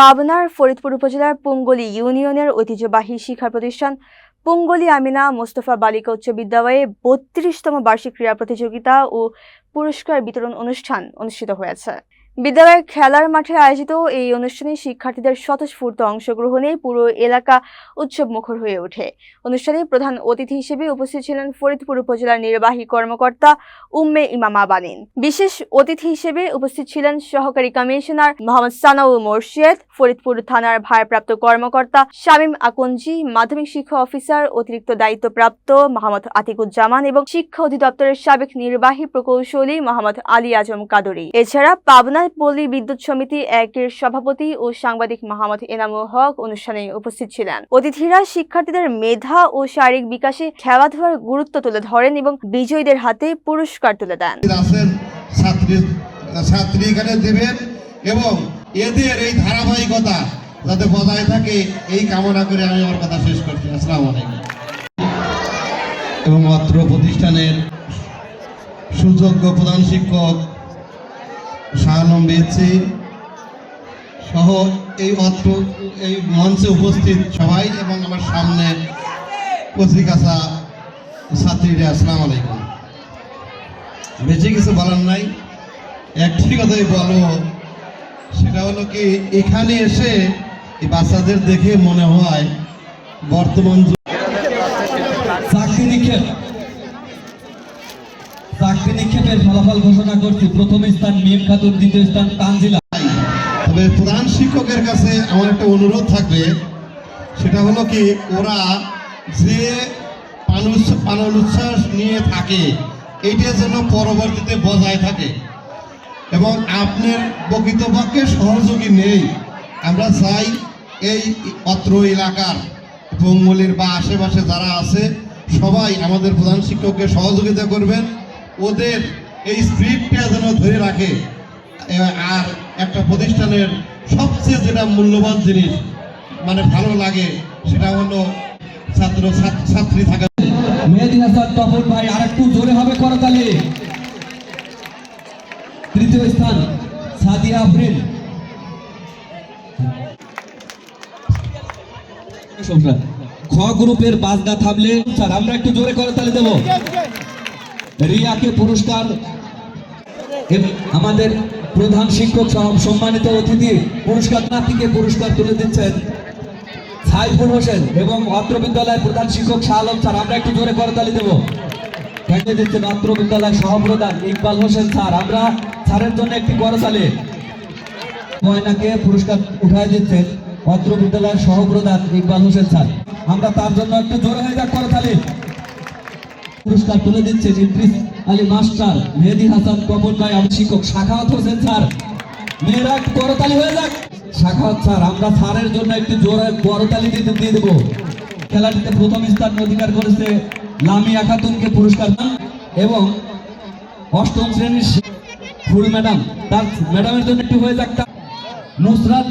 পাবনার ফরিদপুর উপজেলার পুঙ্গলী ইউনিয়নের ঐতিহ্যবাহী শিক্ষা প্রতিষ্ঠান পুঙ্গলী আমিনা মোস্তফা বালিকা উচ্চ বিদ্যালয়ে ৩২তম বার্ষিক ক্রীড়া প্রতিযোগিতা ও পুরস্কার বিতরণ অনুষ্ঠান অনুষ্ঠিত হয়েছে। বিদ্যালয়ের খেলার মাঠে আয়োজিত এই অনুষ্ঠানে শিক্ষার্থীদের স্বতঃস্ফূর্ত অংশগ্রহণে পুরো এলাকা উৎসবমুখর হয়ে ওঠে। অনুষ্ঠানে প্রধান অতিথি হিসেবে উপস্থিত ছিলেন ফরিদপুর উপজেলার নির্বাহী কর্মকর্তা উম্মে ইমামা বানিন। বিশেষ অতিথি হিসেবে উপস্থিত ছিলেন সহকারী কমিশনার মোহাম্মদ সানাউল মোর্শেদ, ফরিদপুর থানার ভারপ্রাপ্ত কর্মকর্তা শামীম আকঞ্জি, মাধ্যমিক শিক্ষা অফিসার অতিরিক্ত দায়িত্বপ্রাপ্ত মোহাম্মদ আতিকুজ্জামান এবং শিক্ষা অধিদপ্তরের সাবেক নির্বাহী প্রকৌশলী মোহাম্মদ আলী আজম কাদরি। এছাড়া পাবনা পল্লী বিদ্যুৎ সমিতি ১-এর সভাপতি ও সাংবাদিক মোহাম্মদ এনামুল হক অনুষ্ঠানে উপস্থিত ছিলেন। অতিথিরা শিক্ষার্থীদের মেধা ও শারীরিক বিকাশে খেলাধুলার গুরুত্ব তুলে ধরেন এবং বিজয়ীদের হাতে পুরস্কার তুলে দেন। ছাত্রী এখানে দেবেন এবং এদের এই ধারাবাহিকতা যাতে বজায় থাকে এই কামনা করে আমি আমার কথা শেষ করছি। আসসালামু আলাইকুম। এবং অত্র প্রতিষ্ঠানের সুযোগ্য প্রধান শিক্ষক শাহানম বেচি সহ এই মঞ্চে উপস্থিত সবাই এবং আমার সামনে কচিকাঁচা ছাত্রীরা, আসসালামু আলাইকুম। বেশি কিছু বলার নাই, একটি কথাই বলবো, সেটা হলো কি এখানে এসে এই বাচ্চাদের দেখে মনে হয় বর্তমান চাকরি নিক্ষেপের ফলাফল ঘোষণা করছি। প্রথম স্থান মিম খাতুন, দ্বিতীয় স্থান তানজিলা। তবে প্রধান শিক্ষকের কাছে আমার একটা অনুরোধ থাকবে, সেটা হলো কি ওরা যে পানুল উচ্ছ্বাস নিয়ে থাকে এইটা যেন পরবর্তীতে বজায় থাকে এবং আপনার প্রকৃতপক্ষে সহযোগী নেই। আমরা চাই এই অত্র এলাকার পুঙ্গলীর বা আশেপাশে যারা আছে সবাই আমাদের প্রধান শিক্ষককে সহযোগিতা করবেন, ওদের এই স্পিরিটটা যেন ধরে রাখে। আর একটা প্রতিষ্ঠানের সবচেয়ে যেটা মূল্যবান জিনিস মানে ভালো লাগে সেটা হলো ছাত্র ছাত্রী থাকা। মেহেদী হাসান তপন ভাই আরেকটু জোরে হবে করতালি। তৃতীয় স্থান সাদিয়া আফরিন। খ গ্রুপের বাজনা থামলে স্যার আমরা একটু জোরে করতালি দেব। রিয়াকে পুরস্কার, আমাদের প্রধান শিক্ষক সহ সম্মানিত অতিথি পুরস্কার নাতিকে পুরস্কার তুলে দিচ্ছেন সাইফুল হোসেন এবং অত্র বিদ্যালয়ের প্রধান শিক্ষক শাহ আলম স্যার, আমরা একটু জোরে করতালি দেব। ভেঙে দিচ্ছেন অত্র বিদ্যালয়ের সহপ্রধান ইকবাল হোসেন স্যার, আমরা স্যারের জন্য একটি করতালি। ময়নাকে পুরস্কার উঠায় দিচ্ছেন অত্র বিদ্যালয়ের সহপ্রধান ইকবাল হোসেন স্যার, আমরা তার জন্য একটু জোরে হয়ে যাক করতালি। পুরস্কার তুলে দিচ্ছেন ইদ্রিস আলী মাস্টার, মেহেদী হাসান তপন ভাই, আমার শিক্ষক সাখাওয়াত হোসেন স্যার, মেয়েরা একটু করতালি হয়ে যাক। সাখাওয়াত স্যার, আমরা স্যারের জন্য একটু জোরে করতালি দিয়ে দেবো। খেলাটিতে প্রথম স্থান অধিকার করেছে লামিয়া খাতুনকে পুরস্কার এবং অষ্টম শ্রেণীর ফুল ম্যাডাম, তার ম্যাডামের জন্য একটু হয়ে যাক। নুসরাত